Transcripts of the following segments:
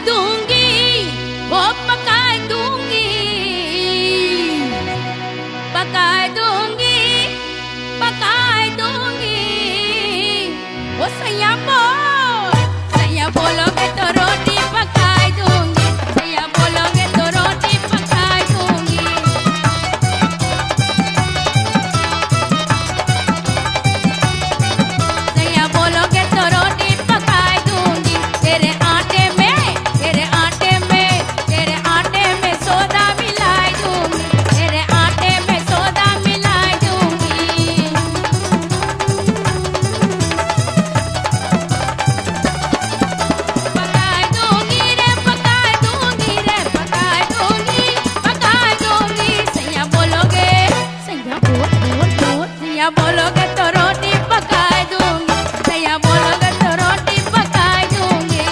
दूंगी, वो पका दूंगी, पका दूंगी, पका दूंगी। वो सैया बोलोगे तो रोटी पका दूंगी, सैया बोलोगे तो रोटी पका दूंगी। सैया बोलोगे तो रोटी पका दूंगी। तेरे आटे में सोदा मिला दूंगी, तेरे आटे में सोदा मिला दूंगी। पका दूंगी रे, पका दूंगी रे, पका दूंगी, पका दूंगी। सैया बोलोगे, सैया सैया बोलोगे तो रोटी पका दूंगी, सैया बोलोगे तो रोटी पका दूंगी।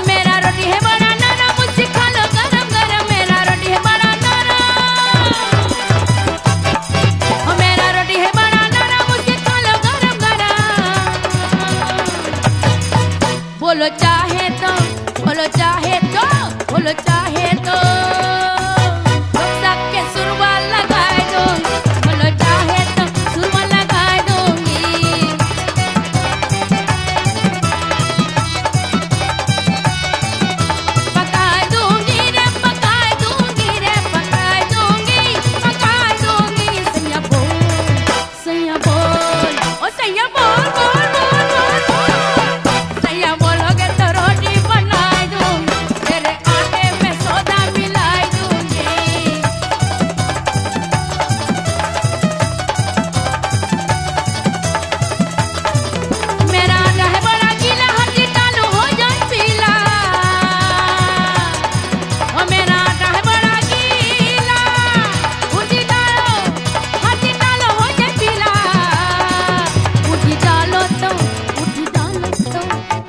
मेरा रोटी है बड़ा नरम, मुझसे खा लो गरम गरम। मेरा रोटी है बड़ा नरम, मेरा रोटी है बड़ा नरम, मुझसे खा लो गरम गरम। बोलो चाहे तो, बोलो चाहे तो, बोलो चाहे तो के सुरवा लगा दूंगी, बोलो चाहे तो सुरवा लगा दूंगी। पका दूंगी रे, पका दूंगी रे, पका दूंगी, पका दूंगी। सैया बोल, ओ सैया बोल बोल बोल बोल बोल। सैया बोलोगे तो रोटी बना दूंगी, तेरे आटे में सोदा मिला दूंगी। मेरा आटा है बड़ा गीला, हल्दी डालो हो जाए पीला। ओ मेरा आटा है बड़ा गीला, हल्दी डालो हो जाए पीला। उठी डालो तो, उठी डालो तो,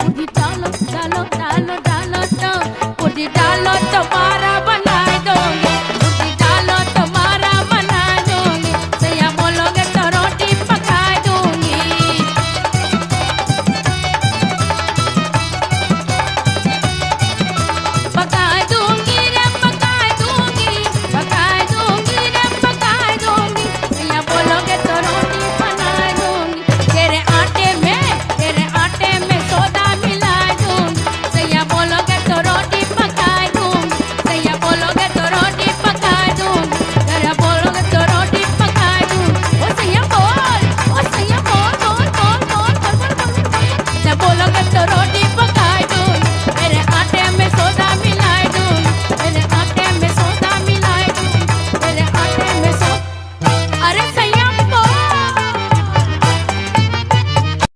उठी डालो डालो डालो डालो तो, उठी डालो तो मार